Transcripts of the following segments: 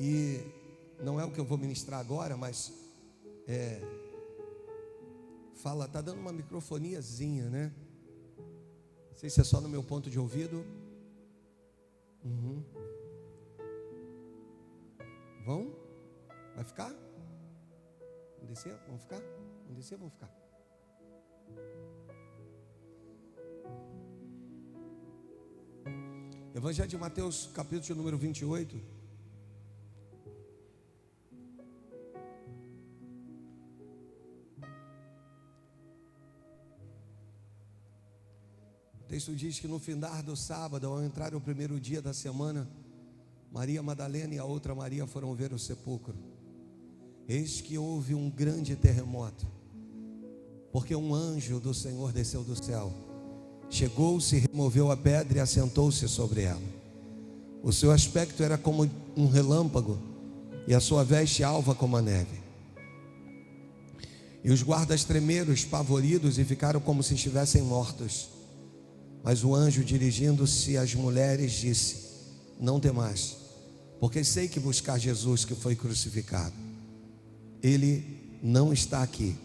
E não é o que eu vou ministrar agora, mas fala, tá dando uma microfoniazinha, né? Não sei se é só no meu ponto de ouvido. Vão? Vai ficar? Vamos descer? Vamos ficar? Vamos descer? Vamos ficar? Evangelho de Mateus, capítulo de número 28. O texto diz que no findar do sábado, ao entrar o primeiro dia da semana, Maria Madalena e a outra Maria foram ver o sepulcro. Eis que houve um grande terremoto, porque um anjo do Senhor desceu do céu, chegou-se, removeu a pedra e assentou-se sobre ela. O seu aspecto era como um relâmpago, e a sua veste alva como a neve. E os guardas tremeram, espavoridos, e ficaram como se estivessem mortos. Mas o anjo, dirigindo-se às mulheres, disse: não temais, porque sei que buscar Jesus que foi crucificado. Ele não está aqui.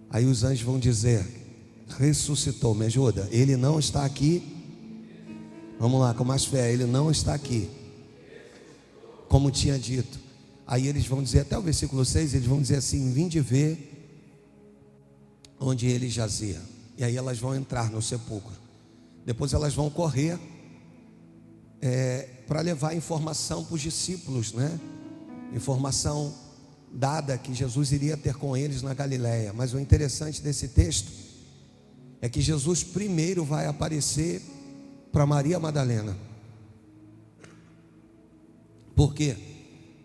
Aí os anjos vão dizer: ressuscitou. Me ajuda. Ele não está aqui. Vamos lá, com mais fé. Ele não está aqui, como tinha dito. Aí eles vão dizer, até o versículo 6, eles vão dizer assim: vinde ver onde ele jazia. E aí elas vão entrar no sepulcro. Depois elas vão correr para levar informação para os discípulos, né? Informação dada que Jesus iria ter com eles na Galileia. Mas o interessante desse texto é que Jesus primeiro vai aparecer para Maria Madalena. Por quê?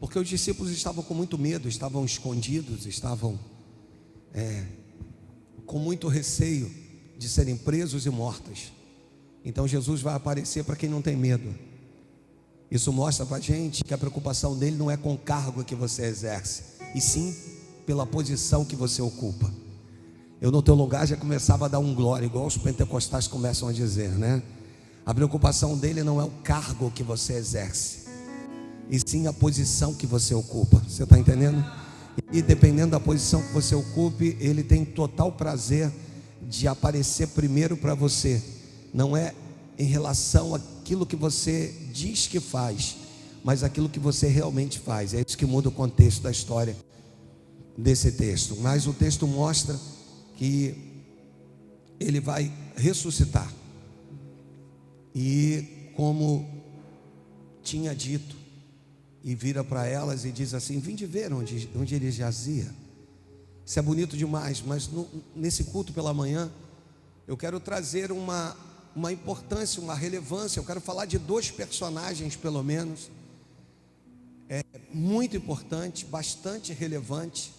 Porque os discípulos estavam com muito medo, estavam escondidos, estavam com muito receio de serem presos e mortos. Então Jesus vai aparecer para quem não tem medo. Isso mostra para a gente que a preocupação dele não é com o cargo que você exerce, e sim pela posição que você ocupa. Eu no teu lugar já começava a dar um glória, igual os pentecostais começam a dizer, né? A preocupação dele não é o cargo que você exerce, e sim a posição que você ocupa. Você está entendendo? E dependendo da posição que você ocupe, ele tem total prazer de aparecer primeiro para você. Não é em relação àquilo que você diz que faz, mas aquilo que você realmente faz. É isso que muda o contexto da história desse texto. Mas o texto mostra que ele vai ressuscitar. E como tinha dito, e vira para elas e diz assim: vinde ver onde ele jazia. Isso é bonito demais. Mas nesse culto pela manhã, eu quero trazer uma importância, uma relevância. Eu quero falar de dois personagens, pelo menos, muito importante, bastante relevante,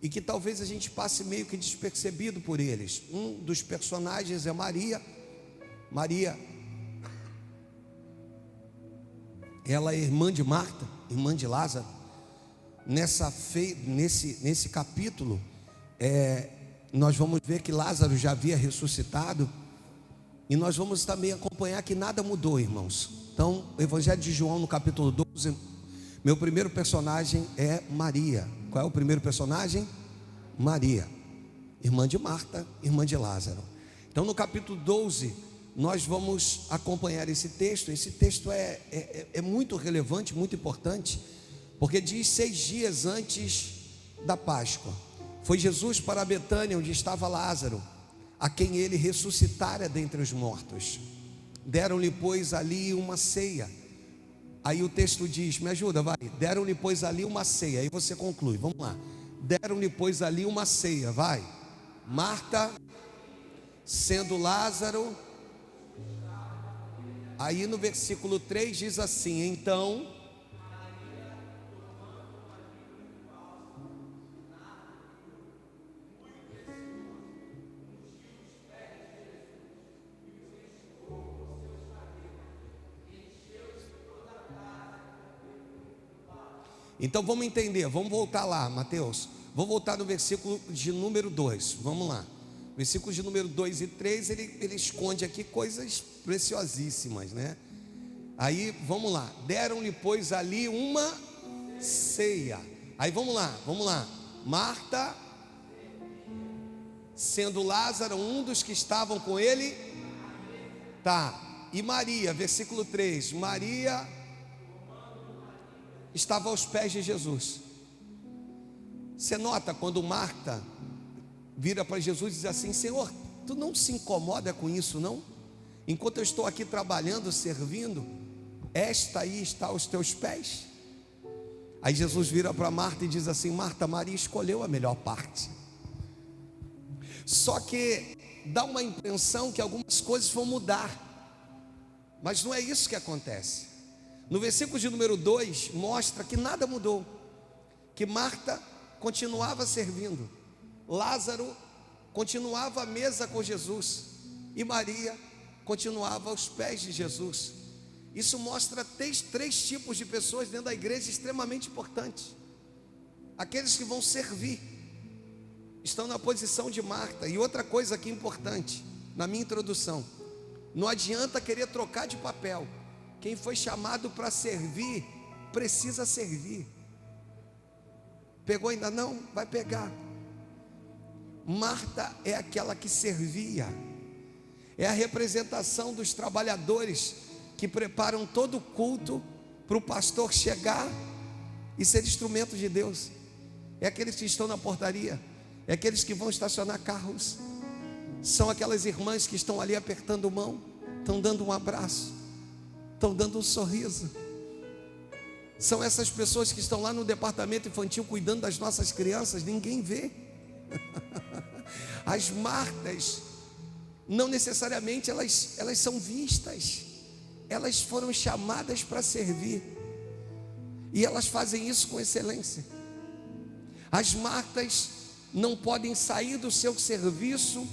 e que talvez a gente passe meio que despercebido por eles. Um dos personagens é Maria. Maria, ela é irmã de Marta, irmã de Lázaro. Nesse capítulo, nós vamos ver que Lázaro já havia ressuscitado. E nós vamos também acompanhar que nada mudou, irmãos. Então, o Evangelho de João, no capítulo 12, meu primeiro personagem é Maria. Qual é o primeiro personagem? Maria, irmã de Marta, irmã de Lázaro. Então, no capítulo 12, nós vamos acompanhar esse texto. Esse texto é muito relevante, muito importante, porque diz 6 dias antes da Páscoa, foi Jesus para Betânia, onde estava Lázaro, a quem ele ressuscitara dentre os mortos. Deram-lhe, pois, ali uma ceia. Aí o texto diz, me ajuda, vai. Deram-lhe, pois, ali uma ceia. Aí você conclui, vamos lá. Deram-lhe, pois, ali uma ceia, vai. Marta, sendo Lázaro. Aí no versículo 3 diz assim: então vamos entender, vamos voltar lá, Mateus. Vou voltar no versículo de número 2. Vamos lá. Versículos de número 2 e 3, ele esconde aqui coisas preciosíssimas, né? Aí, vamos lá. Deram-lhe, pois, ali uma ceia. Aí vamos lá. Marta, sendo Lázaro um dos que estavam com ele, tá. E Maria, versículo 3, Maria estava aos pés de Jesus. Você nota quando Marta vira para Jesus e diz assim: Senhor, tu não se incomoda com isso não? Enquanto eu estou aqui trabalhando, servindo, esta aí está aos teus pés. Aí Jesus vira para Marta e diz assim: Marta, Maria escolheu a melhor parte. Só que dá uma impressão que algumas coisas vão mudar, mas não é isso que acontece. No versículo de número 2 mostra que nada mudou, que Marta continuava servindo, Lázaro continuava à mesa com Jesus e Maria continuava aos pés de Jesus. Isso mostra três tipos de pessoas dentro da igreja extremamente importantes. Aqueles que vão servir estão na posição de Marta. E outra coisa aqui importante na minha introdução: não adianta querer trocar de papel. Quem foi chamado para servir precisa servir. Pegou ainda não? Vai pegar. Marta é aquela que servia, é a representação dos trabalhadores que preparam todo o culto para o pastor chegar e ser instrumento de Deus. É aqueles que estão na portaria, é aqueles que vão estacionar carros, são aquelas irmãs que estão ali apertando mão, estão dando um abraço, estão dando um sorriso. São essas pessoas que estão lá no departamento infantil cuidando das nossas crianças, ninguém vê. As Martas não necessariamente elas são vistas, elas foram chamadas para servir, e elas fazem isso com excelência. As Martas não podem sair do seu serviço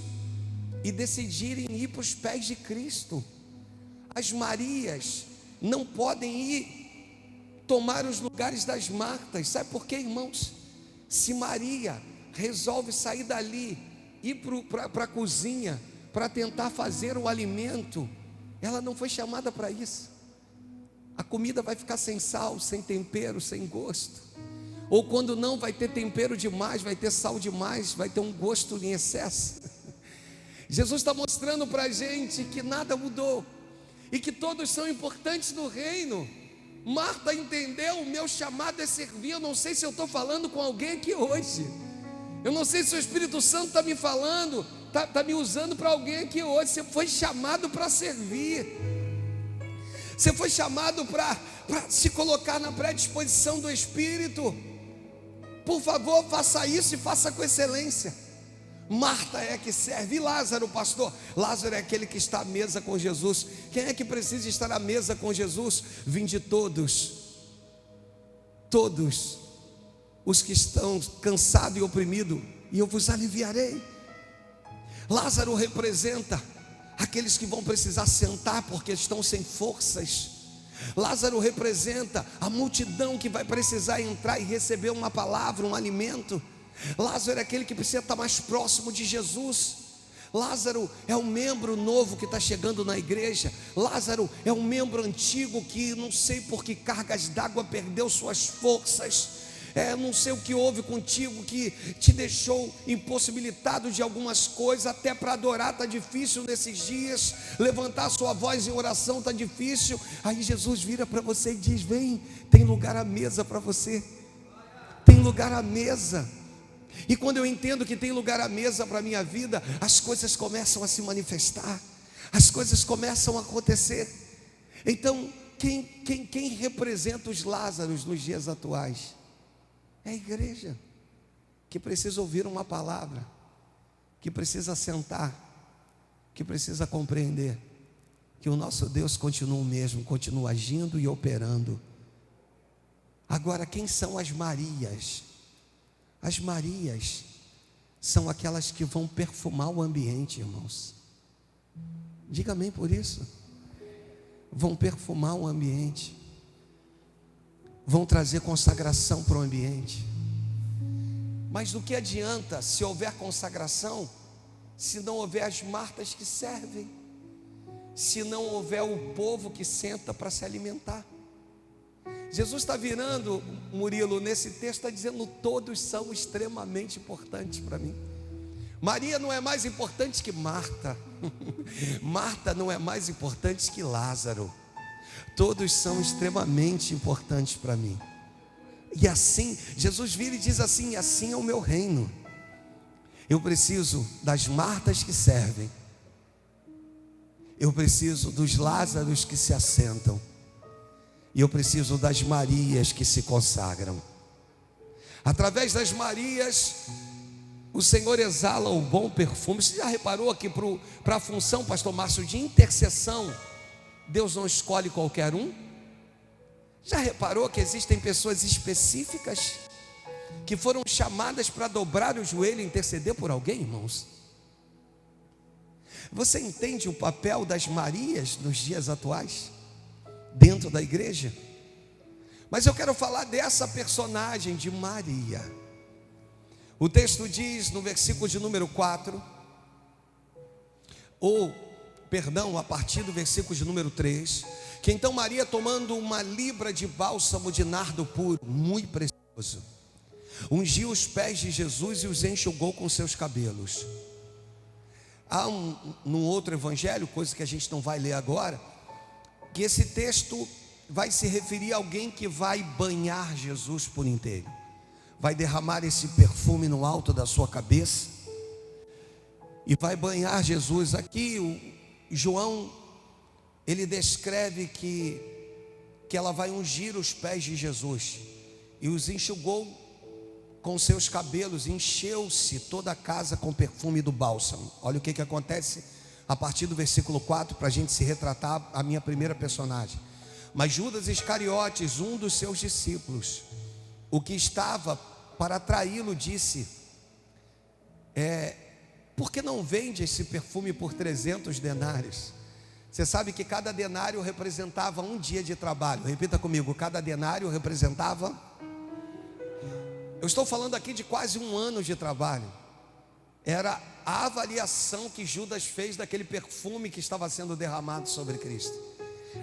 e decidirem ir para os pés de Cristo. As Marias não podem ir tomar os lugares das Martas. Sabe por quê, irmãos? Se Maria resolve sair dali, ir para a cozinha para tentar fazer o alimento, ela não foi chamada para isso. A comida vai ficar sem sal, sem tempero, sem gosto. Ou quando não, vai ter tempero demais, vai ter sal demais, vai ter um gosto em excesso. Jesus está mostrando para a gente que nada mudou e que todos são importantes no reino. Marta entendeu: o meu chamado é servir. Eu não sei se eu estou falando com alguém aqui hoje. Eu não sei se o Espírito Santo está me falando, está me usando para alguém aqui hoje. Você foi chamado para servir. Você foi chamado para se colocar na predisposição do Espírito. Por favor, faça isso e faça com excelência. Marta é que serve. E Lázaro, pastor? Lázaro é aquele que está à mesa com Jesus. Quem é que precisa estar à mesa com Jesus? Vinde todos os que estão cansados e oprimidos, e eu vos aliviarei. Lázaro representa aqueles que vão precisar sentar porque estão sem forças. Lázaro representa a multidão que vai precisar entrar e receber uma palavra, um alimento. Lázaro é aquele que precisa estar mais próximo de Jesus. Lázaro é um membro novo que está chegando na igreja. Lázaro é um membro antigo que não sei por que cargas d'água perdeu suas forças. Não sei o que houve contigo que te deixou impossibilitado de algumas coisas. Até para adorar está difícil nesses dias, levantar sua voz em oração está difícil. Aí Jesus vira para você e diz: vem, tem lugar à mesa para você. Tem lugar à mesa. E quando eu entendo que tem lugar à mesa para a minha vida, as coisas começam a se manifestar, as coisas começam a acontecer. Então, quem representa os Lázaros nos dias atuais? É a igreja, que precisa ouvir uma palavra, que precisa sentar, que precisa compreender que o nosso Deus continua o mesmo, continua agindo e operando. Agora, quem são as Marias? As Marias são aquelas que vão perfumar o ambiente, irmãos. Diga amém por isso. Vão perfumar o ambiente, vão trazer consagração para o ambiente. Mas do que adianta se houver consagração, se não houver as Martas que servem, se não houver o povo que senta para se alimentar, Jesus está virando, Murilo, nesse texto está dizendo: todos são extremamente importantes para mim. Maria não é mais importante que Marta. Marta não é mais importante que Lázaro. Todos são extremamente importantes para mim. E assim, Jesus vira e diz assim: assim é o meu reino. Eu preciso das Martas que servem. Eu preciso dos Lázaros que se assentam. E eu preciso das Marias que se consagram. Através das Marias, o Senhor exala o bom perfume. Você já reparou aqui para a função, pastor Márcio, de intercessão, Deus não escolhe qualquer um? Já reparou que existem pessoas específicas que foram chamadas para dobrar o joelho e interceder por alguém, irmãos? Você entende o papel das Marias nos dias atuais, dentro da igreja? Mas eu quero falar dessa personagem de Maria. O texto diz no versículo de número 4, a partir do versículo de número 3, que então Maria, tomando uma libra de bálsamo de nardo puro, muito precioso, ungiu os pés de Jesus e os enxugou com seus cabelos. Há num outro evangelho, coisa que a gente não vai ler agora, que esse texto vai se referir a alguém que vai banhar Jesus por inteiro, vai derramar esse perfume no alto da sua cabeça e vai banhar Jesus. Aqui o João, ele descreve que ela vai ungir os pés de Jesus e os enxugou com seus cabelos, encheu-se toda a casa com perfume do bálsamo. Olha o que acontece a partir do versículo 4, para a gente se retratar a minha primeira personagem. Mas Judas Iscariotes, um dos seus discípulos, o que estava para traí-lo, disse: por que não vende esse perfume por 300 denários? Você sabe que cada denário representava um dia de trabalho. Repita comigo: cada denário representava. Eu estou falando aqui de quase um ano de trabalho. Era a avaliação que Judas fez daquele perfume que estava sendo derramado sobre Cristo.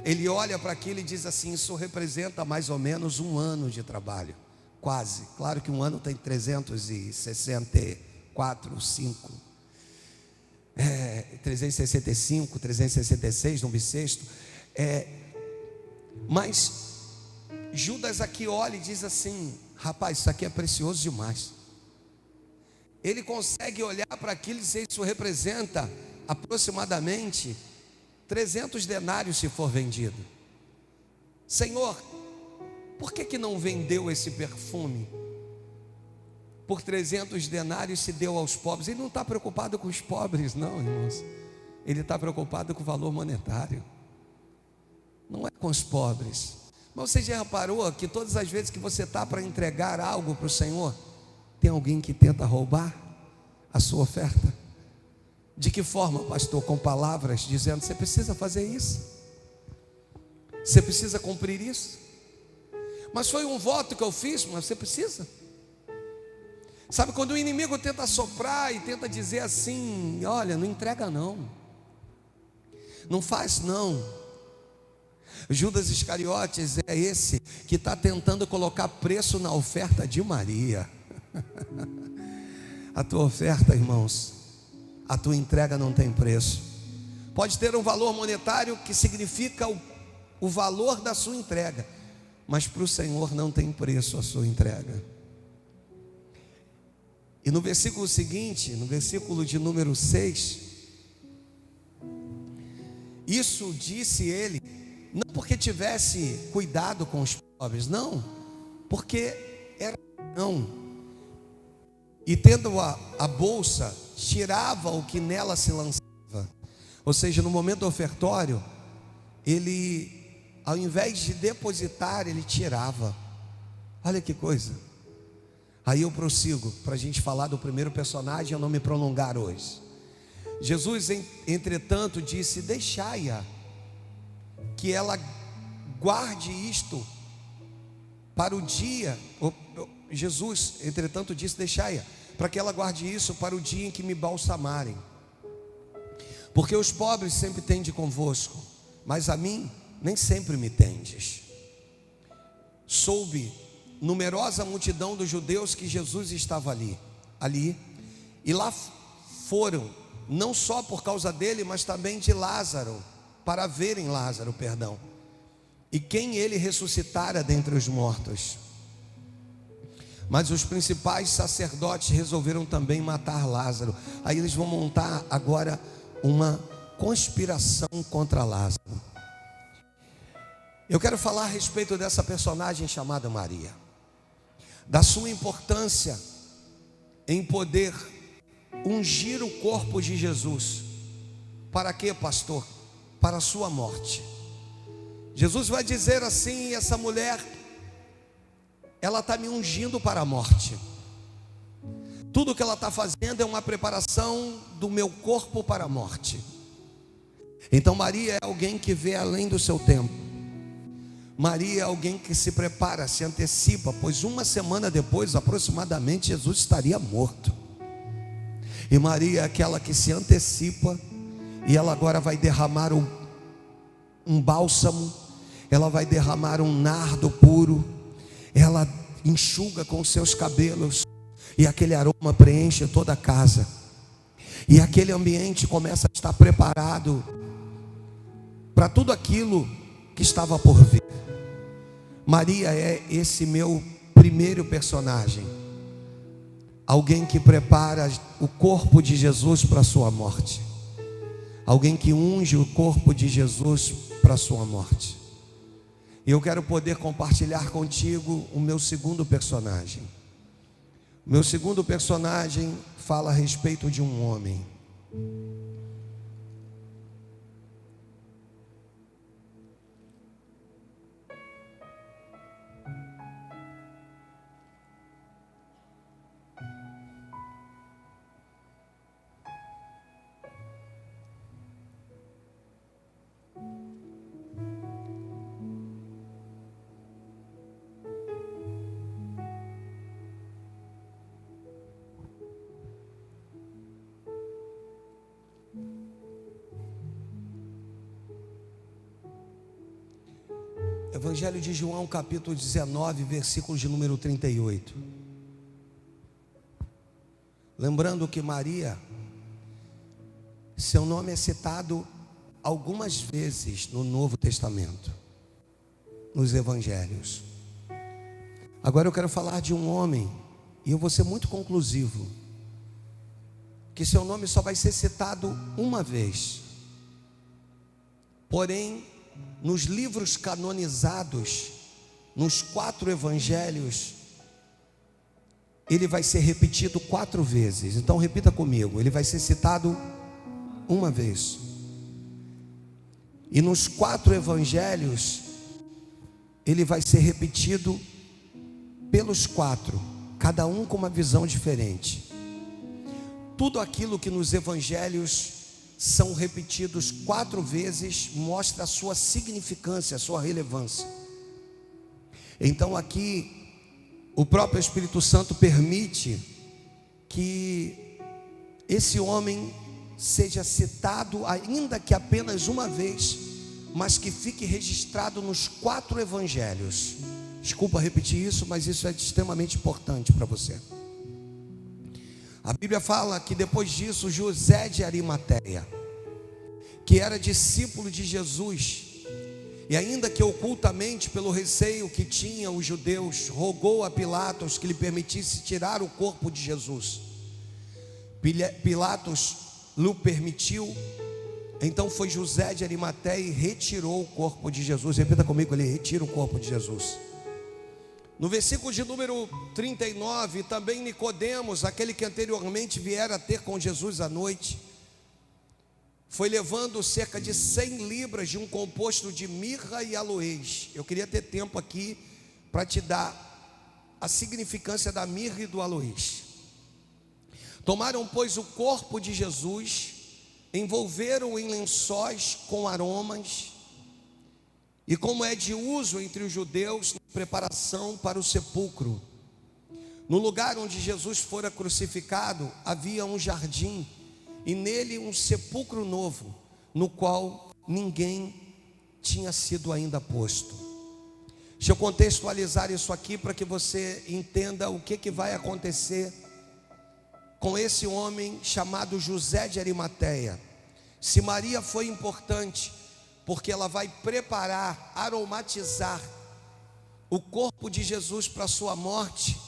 Ele olha para aquilo e diz assim: isso representa mais ou menos um ano de trabalho. Quase, claro que um ano tem 364, 5 365, 366 no bissexto. Mas Judas aqui olha e diz assim: rapaz, isso aqui é precioso demais. Ele consegue olhar para aquilo e dizer: isso representa aproximadamente 300 denários se for vendido. Senhor, por que não vendeu esse perfume por 300 denários, se deu aos pobres? Ele não está preocupado com os pobres, não, irmãos. Ele está preocupado com o valor monetário, não é com os pobres. Mas você já reparou que todas as vezes que você está para entregar algo para o Senhor, tem alguém que tenta roubar a sua oferta? De que forma, pastor? Com palavras dizendo: você precisa fazer isso, você precisa cumprir isso. Mas foi um voto que eu fiz, mas você precisa. Sabe quando o inimigo tenta soprar e tenta dizer assim: olha, não entrega não, não faz não. Judas Iscariotes é esse que está tentando colocar preço na oferta de Maria. A tua oferta, irmãos, a tua entrega não tem preço. Pode ter um valor monetário que significa o valor da sua entrega, mas para o Senhor não tem preço a sua entrega. E no versículo seguinte, no versículo de número 6, isso disse ele, não porque tivesse cuidado com os pobres, não, porque era não. E tendo a bolsa, tirava o que nela se lançava. Ou seja, no momento do ofertório, ele, ao invés de depositar, ele tirava. Olha que coisa. Aí eu prossigo para a gente falar do primeiro personagem, eu não me prolongar hoje. Jesus, entretanto, disse: deixai-a, que ela guarde isto para o dia. Jesus, entretanto, disse: deixai-a, para que ela guarde isso para o dia em que me balsamarem. Porque os pobres sempre tende convosco, mas a mim nem sempre me tendes. soube numerosa multidão dos judeus que Jesus estava ali, e lá foram, não só por causa dele, mas também de Lázaro, para verem Lázaro, e quem ele ressuscitara dentre os mortos. Mas os principais sacerdotes resolveram também matar Lázaro. Aí eles vão montar agora uma conspiração contra Lázaro. Eu quero falar a respeito dessa personagem chamada Maria, da sua importância em poder ungir o corpo de Jesus. Para quê, pastor? Para a sua morte. Jesus vai dizer assim: essa mulher, ela está me ungindo para a morte. Tudo que ela está fazendo é uma preparação do meu corpo para a morte. Então Maria é alguém que vê além do seu tempo. Maria é alguém que se prepara, se antecipa, pois uma semana depois, aproximadamente, Jesus estaria morto. E Maria é aquela que se antecipa, e ela agora vai derramar um bálsamo, ela vai derramar um nardo puro, ela enxuga com seus cabelos, e aquele aroma preenche toda a casa, e aquele ambiente começa a estar preparado para tudo aquilo que estava por vir. Maria é esse meu primeiro personagem, alguém que prepara o corpo de Jesus para a sua morte, alguém que unge o corpo de Jesus para a sua morte. E eu quero poder compartilhar contigo o meu segundo personagem. O meu segundo personagem fala a respeito de um homem. Evangelho de João, capítulo 19, versículo de número 38. Lembrando que Maria, seu nome é citado algumas vezes no Novo Testamento, nos Evangelhos. Agora eu quero falar de um homem, e eu vou ser muito conclusivo, que seu nome só vai ser citado uma vez. Porém, nos livros canonizados, nos 4 evangelhos, ele vai ser repetido 4 vezes. Então repita comigo: ele vai ser citado uma vez. E nos 4 evangelhos, ele vai ser repetido pelos 4, cada um com uma visão diferente. Tudo aquilo que nos evangelhos são repetidos 4 vezes mostra a sua significância, a sua relevância. Então aqui o próprio Espírito Santo permite que esse homem seja citado, ainda que apenas uma vez, mas que fique registrado nos 4 evangelhos. Desculpa repetir isso, mas isso é extremamente importante para você. A Bíblia fala que depois disso, José de Arimateia, que era discípulo de Jesus, e ainda que ocultamente, pelo receio que tinha os judeus, rogou a Pilatos que lhe permitisse tirar o corpo de Jesus. Pilatos lhe permitiu. Então foi José de Arimateia e retirou o corpo de Jesus. Repita comigo: ele retira o corpo de Jesus. No versículo de número 39, também Nicodemos, aquele que anteriormente viera ter com Jesus à noite, foi levando cerca de 100 libras de um composto de mirra e aloés. Eu queria ter tempo aqui para te dar a significância da mirra e do aloés. Tomaram, pois, o corpo de Jesus, envolveram-o em lençóis com aromas, e como é de uso entre os judeus, preparação para o sepulcro. No lugar onde Jesus fora crucificado, havia um jardim, e nele um sepulcro novo, no qual ninguém tinha sido ainda posto. Deixa eu contextualizar isso aqui para que você entenda o que vai acontecer com esse homem chamado José de Arimateia. Se Maria foi importante, porque ela vai preparar, aromatizar o corpo de Jesus para a sua morte,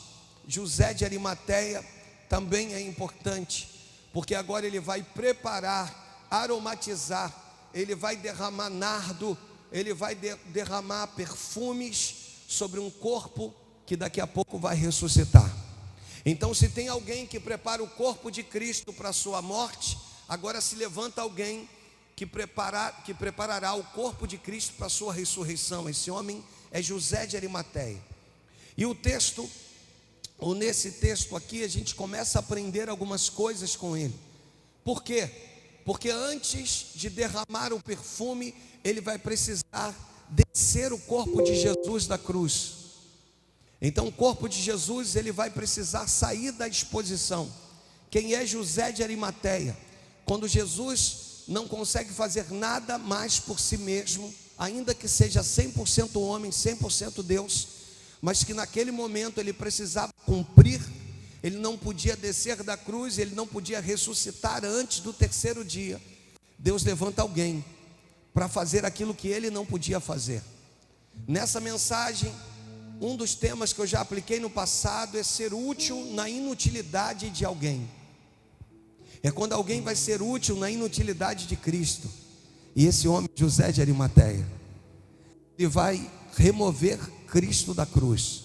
José de Arimateia também é importante, porque agora ele vai preparar, aromatizar, ele vai derramar nardo, ele vai derramar perfumes sobre um corpo que daqui a pouco vai ressuscitar. Então, se tem alguém que prepara o corpo de Cristo para a sua morte, agora se levanta alguém que preparará o corpo de Cristo para a sua ressurreição. Esse homem é José de Arimateia. E nesse texto aqui, a gente começa a aprender algumas coisas com ele. Por quê? Porque antes de derramar o perfume, ele vai precisar descer o corpo de Jesus da cruz. Então o corpo de Jesus, ele vai precisar sair da exposição. Quem é José de Arimateia? Quando Jesus não consegue fazer nada mais por si mesmo, ainda que seja 100% homem, 100% Deus, mas que naquele momento ele precisava cumprir, ele não podia descer da cruz, ele não podia ressuscitar antes do terceiro dia. Deus levanta alguém para fazer aquilo que ele não podia fazer. Nessa mensagem, um dos temas que eu já apliquei no passado é ser útil na inutilidade de alguém. É quando alguém vai ser útil na inutilidade de Cristo. E esse homem, José de Arimateia, ele vai remover Cristo da cruz.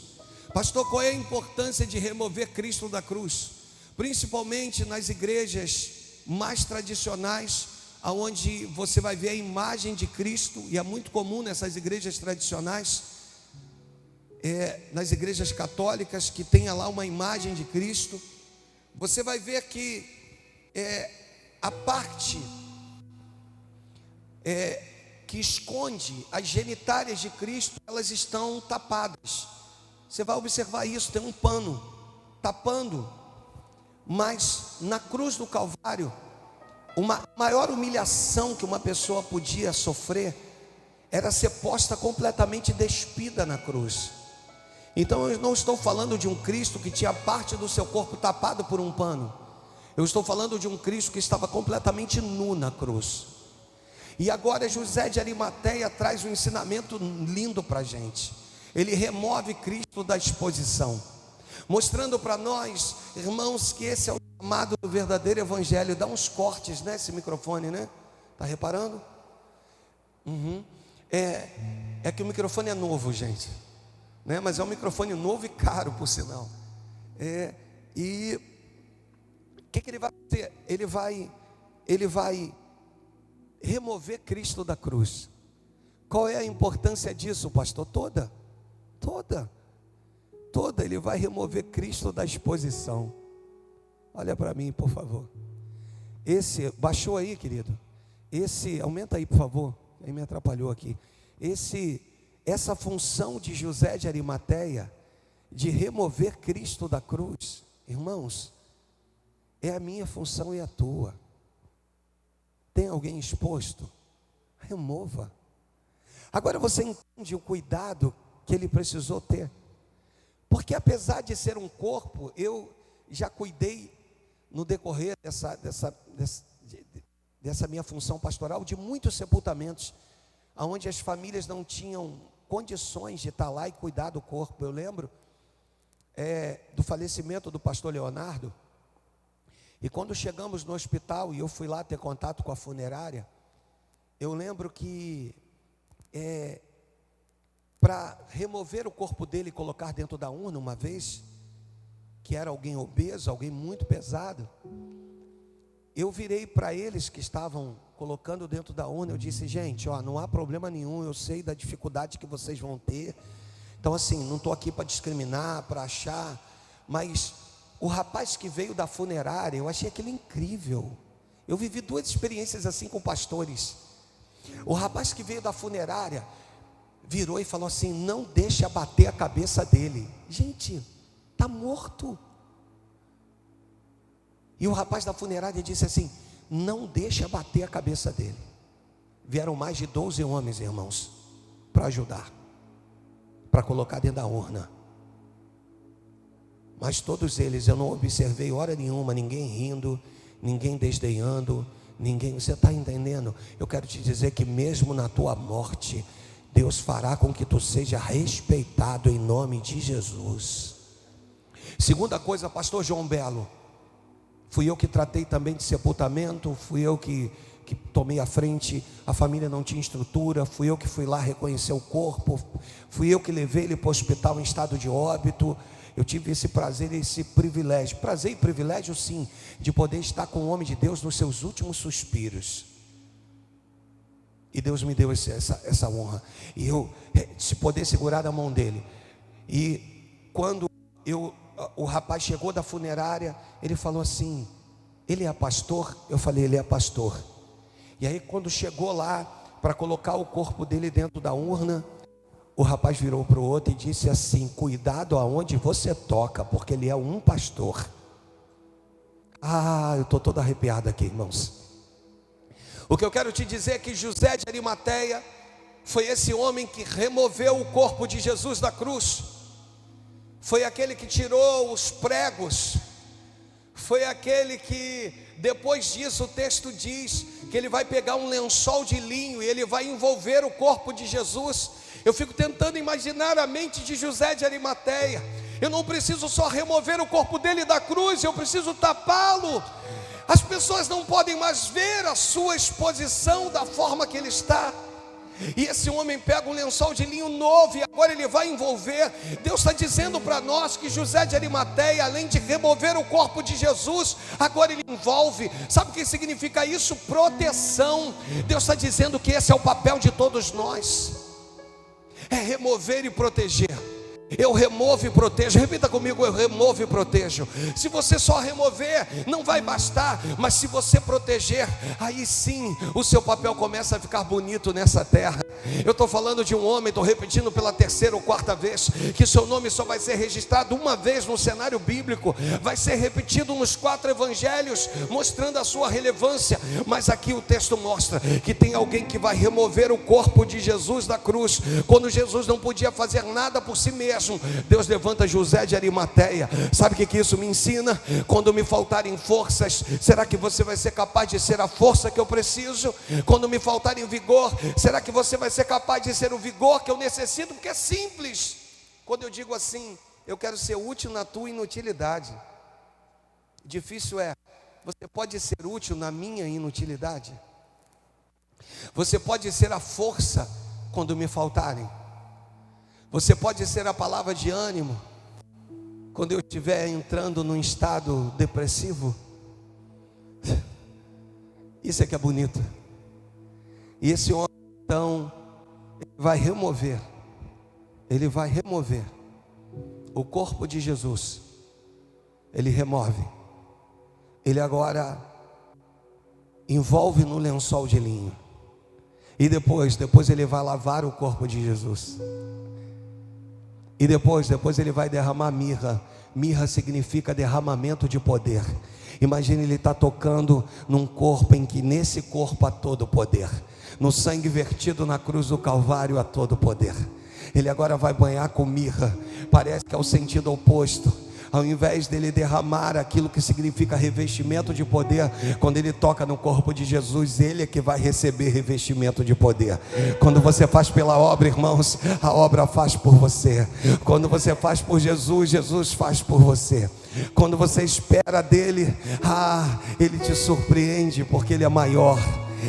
Pastor, qual é a importância de remover Cristo da cruz? Principalmente nas igrejas mais tradicionais, onde você vai ver a imagem de Cristo, e é muito comum nessas igrejas tradicionais, nas igrejas católicas, que tenha lá uma imagem de Cristo. Você vai ver que a parte que esconde as genitálias de Cristo, elas estão tapadas. Você vai observar isso, tem um pano tapando. Mas na cruz do Calvário, uma maior humilhação que uma pessoa podia sofrer era ser posta completamente despida na cruz. Então eu não estou falando de um Cristo que tinha parte do seu corpo tapado por um pano. Eu estou falando de um Cristo que estava completamente nu na cruz. E agora José de Arimateia traz um ensinamento lindo para a gente. Ele remove Cristo da exposição, mostrando para nós, irmãos, que esse é o chamado do verdadeiro evangelho. Dá uns cortes nesse microfone, né? Tá reparando? É que o microfone é novo, gente, né? Mas é um microfone novo e caro, por sinal. E o que ele vai fazer? Ele vai remover Cristo da cruz. Qual é a importância disso, pastor? Toda. Ele vai remover Cristo da exposição. Olha para mim, por favor. Baixou aí, querido? Aumenta aí, por favor. Aí me atrapalhou aqui. Essa função de José de Arimateia, de remover Cristo da cruz, irmãos, é a minha função e a tua. Tem alguém exposto? Remova. Agora você entende o cuidado que ele precisou ter. Porque apesar de ser um corpo, eu já cuidei no decorrer dessa minha função pastoral de muitos sepultamentos, onde as famílias não tinham condições de estar lá e cuidar do corpo. Eu lembro do falecimento do pastor Leonardo. E quando chegamos no hospital e eu fui lá ter contato com a funerária, eu lembro que para remover o corpo dele e colocar dentro da urna, uma vez, que era alguém obeso, alguém muito pesado, eu virei para eles que estavam colocando dentro da urna, eu disse: gente, não há problema nenhum, eu sei da dificuldade que vocês vão ter, então assim, não estou aqui para discriminar, para achar, mas o rapaz que veio da funerária, eu achei aquilo incrível. Eu vivi 2 experiências assim com pastores. O rapaz que veio da funerária virou e falou assim: não deixe abater a cabeça dele. Gente, está morto. E o rapaz da funerária disse assim: não deixe abater a cabeça dele. Vieram mais de 12 homens, irmãos, para ajudar para colocar dentro da urna. Mas todos eles, eu não observei hora nenhuma ninguém rindo, ninguém desdenhando, ninguém. Você está entendendo? Eu quero te dizer que mesmo na tua morte, Deus fará com que tu seja respeitado em nome de Jesus. Segunda coisa, pastor João Belo, fui eu que tratei também de sepultamento, fui eu que tomei a frente, a família não tinha estrutura, fui eu que fui lá reconhecer o corpo, fui eu que levei ele para o hospital em estado de óbito. Eu tive esse prazer e esse privilégio, prazer e privilégio sim, de poder estar com o homem de Deus nos seus últimos suspiros. E Deus me deu essa honra, e eu se poder segurar a mão dele. E quando o rapaz chegou da funerária, ele falou assim: ele é pastor? Eu falei: ele é pastor. E aí quando chegou lá para colocar o corpo dele dentro da urna, o rapaz virou para o outro e disse assim: cuidado aonde você toca, porque ele é um pastor. Eu estou todo arrepiado aqui, irmãos. O que eu quero te dizer é que José de Arimateia foi esse homem que removeu o corpo de Jesus da cruz, foi aquele que tirou os pregos, foi aquele que, depois disso, o texto diz que ele vai pegar um lençol de linho e ele vai envolver o corpo de Jesus. Eu fico tentando imaginar a mente de José de Arimateia. Eu não preciso só remover o corpo dele da cruz, eu preciso tapá-lo. As pessoas não podem mais ver a sua exposição da forma que ele está. E esse homem pega um lençol de linho novo e agora ele vai envolver. Deus está dizendo para nós que José de Arimateia, além de remover o corpo de Jesus, agora ele envolve. Sabe o que significa isso? Proteção. Deus está dizendo que esse é o papel de todos nós, é remover e proteger. Eu removo e protejo. Repita comigo: eu removo e protejo. Se você só remover, não vai bastar. Mas se você proteger, aí sim o seu papel começa a ficar bonito nessa terra. Eu estou falando de um homem, estou repetindo pela terceira ou quarta vez, que seu nome só vai ser registrado uma vez no cenário bíblico, vai ser repetido nos 4 evangelhos, mostrando a sua relevância. Mas aqui o texto mostra que tem alguém que vai remover o corpo de Jesus da cruz. Quando Jesus não podia fazer nada por si mesmo, Deus levanta José de Arimateia. Sabe o que isso me ensina? Quando me faltarem forças, será que você vai ser capaz de ser a força que eu preciso? Quando me faltarem vigor, será que você vai ser capaz de ser o vigor que eu necessito? Porque é simples. Quando eu digo assim: eu quero ser útil na tua inutilidade. Difícil é: você pode ser útil na minha inutilidade? Você pode ser a força quando me faltarem? Você pode ser a palavra de ânimo quando eu estiver entrando num estado depressivo? Isso é que é bonito. E esse homem, então, ele vai remover o corpo de Jesus. Ele remove. Ele agora envolve no lençol de linho. E depois ele vai lavar o corpo de Jesus. E depois ele vai derramar mirra. Mirra significa derramamento de poder. Imagine ele está tocando num corpo em que nesse corpo há todo poder. No sangue vertido na cruz do Calvário há todo poder. Ele agora vai banhar com mirra. Parece que é o sentido oposto. Ao invés dele derramar aquilo que significa revestimento de poder, quando ele toca no corpo de Jesus, ele é que vai receber revestimento de poder. Quando você faz pela obra, irmãos, a obra faz por você. Quando você faz por Jesus, Jesus faz por você. Quando você espera dele, ele te surpreende, porque ele é maior.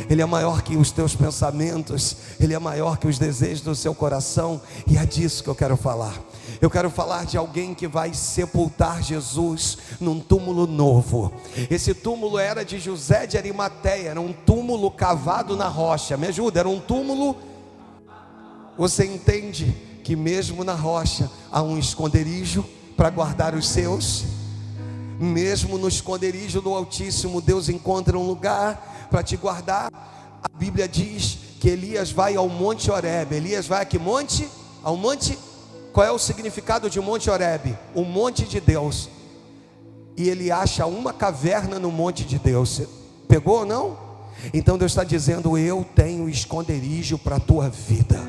Ele é maior que os teus pensamentos, ele é maior que os desejos do seu coração. E é disso que eu quero falar. Eu quero falar de alguém que vai sepultar Jesus num túmulo novo. Esse túmulo era de José de Arimateia, era um túmulo cavado na rocha. Me ajuda, era um túmulo. Você entende que mesmo na rocha há um esconderijo para guardar os seus? Mesmo no esconderijo do Altíssimo, Deus encontra um lugar para te guardar. A Bíblia diz que Elias vai ao Monte Horebe. Elias vai a que monte? Ao monte. Qual é o significado de Monte Horebe? O monte de Deus. E ele acha uma caverna no monte de Deus. Você pegou ou não? Então Deus está dizendo: eu tenho esconderijo para a tua vida.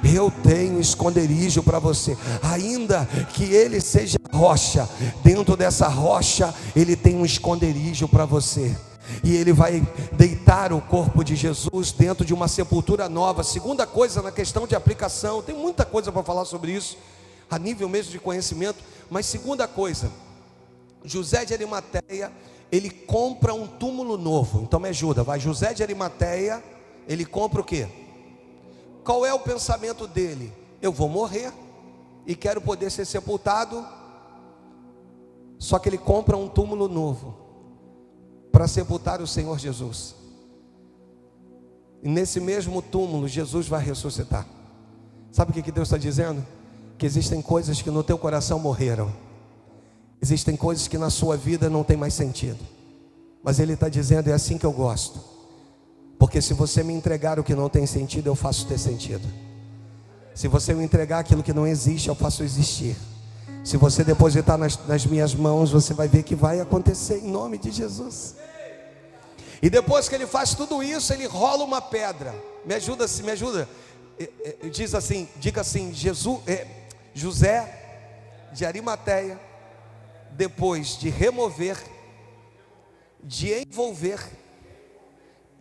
eu tenho esconderijo para você. Ainda que ele seja rocha, dentro dessa rocha ele tem um esconderijo para você. E ele vai deitar o corpo de Jesus dentro de uma sepultura nova. Segunda coisa, na questão de aplicação, tem muita coisa para falar sobre isso, a nível mesmo de conhecimento. Mas segunda coisa, José de Arimateia, ele compra um túmulo novo. Então me ajuda, vai. José de Arimateia, ele compra o quê? Qual é o pensamento dele? Eu vou morrer e quero poder ser sepultado. Só que ele compra um túmulo novo para sepultar o Senhor Jesus. E nesse mesmo túmulo Jesus vai ressuscitar. Sabe o que Deus está dizendo? Que existem coisas que no teu coração morreram. Existem coisas que na sua vida não tem mais sentido. Mas Ele está dizendo, é assim que eu gosto. Porque se você me entregar o que não tem sentido, eu faço ter sentido. Se você me entregar aquilo que não existe, eu faço existir. Se você depositar nas minhas mãos, você vai ver que vai acontecer em nome de Jesus. E depois que ele faz tudo isso, ele rola uma pedra. Me ajuda, me ajuda. Diz assim, diga assim, José de Arimateia, depois de remover, de envolver,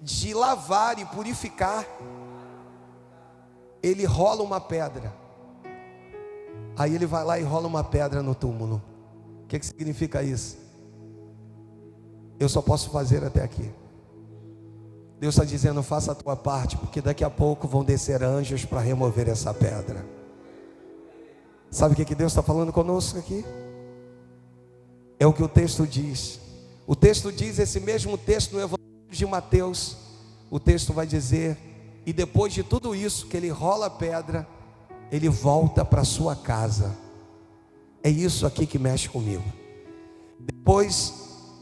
de lavar e purificar, ele rola uma pedra. Aí ele vai lá e rola uma pedra no túmulo. O que significa isso? Eu só posso fazer até aqui. Deus está dizendo, faça a tua parte, porque daqui a pouco vão descer anjos para remover essa pedra. Sabe o que Deus está falando conosco aqui? É o que o texto diz. O texto diz, esse mesmo texto no Evangelho de Mateus, o texto vai dizer, e depois de tudo isso, que ele rola a pedra, ele volta para sua casa. É isso aqui que mexe comigo. Depois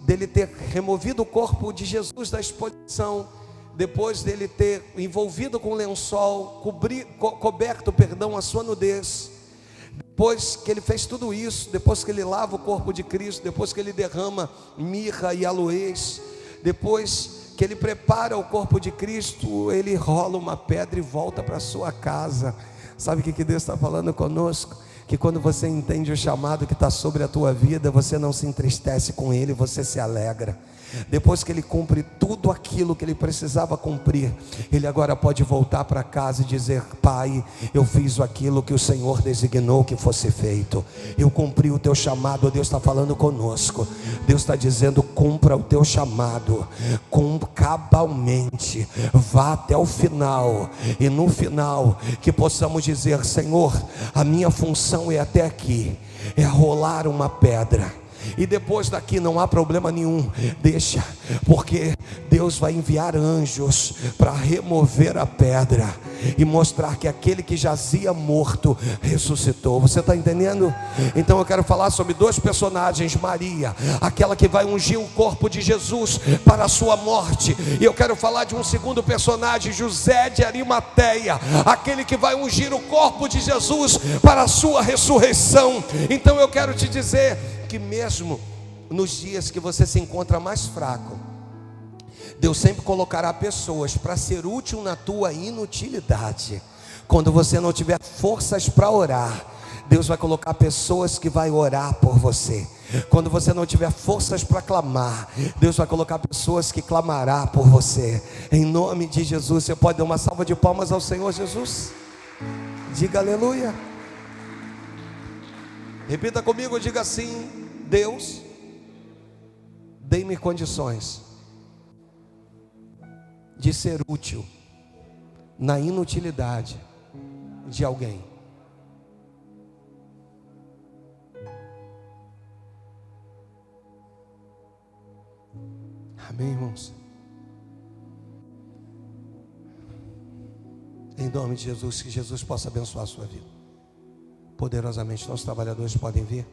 dele ter removido o corpo de Jesus da exposição, depois dele ter envolvido com lençol, coberto a sua nudez, depois que ele fez tudo isso, depois que ele lava o corpo de Cristo, depois que ele derrama mirra e aloés, depois que ele prepara o corpo de Cristo, ele rola uma pedra e volta para sua casa. Sabe o que Deus está falando conosco? Que quando você entende o chamado que está sobre a tua vida, você não se entristece com ele, você se alegra. Depois que ele cumpre tudo aquilo que ele precisava cumprir, ele agora pode voltar para casa e dizer, Pai, eu fiz aquilo que o Senhor designou que fosse feito. Eu cumpri o teu chamado. Deus está falando conosco. Deus está dizendo, cumpra o teu chamado cabalmente, vá até o final. E no final que possamos dizer, Senhor, a minha função é até aqui, é rolar uma pedra. E depois daqui não há problema nenhum, deixa, porque Deus vai enviar anjos para remover a pedra e mostrar que aquele que jazia morto ressuscitou. Você está entendendo? Então eu quero falar sobre dois personagens. Maria, aquela que vai ungir o corpo de Jesus para a sua morte. E eu quero falar de um segundo personagem, José de Arimateia, aquele que vai ungir o corpo de Jesus para a sua ressurreição. Então eu quero te dizer que mesmo nos dias que você se encontra mais fraco, Deus sempre colocará pessoas para ser útil na tua inutilidade. Quando você não tiver forças para orar, Deus vai colocar pessoas que vai orar por você. Quando você não tiver forças para clamar, Deus vai colocar pessoas que clamará por você. Em nome de Jesus. Você pode dar uma salva de palmas ao Senhor Jesus? Diga aleluia. Repita comigo, diga assim: Deus, dê-me condições de ser útil na inutilidade de alguém. Amém, irmãos? Em nome de Jesus, que Jesus possa abençoar a sua vida poderosamente. Nossos trabalhadores podem vir.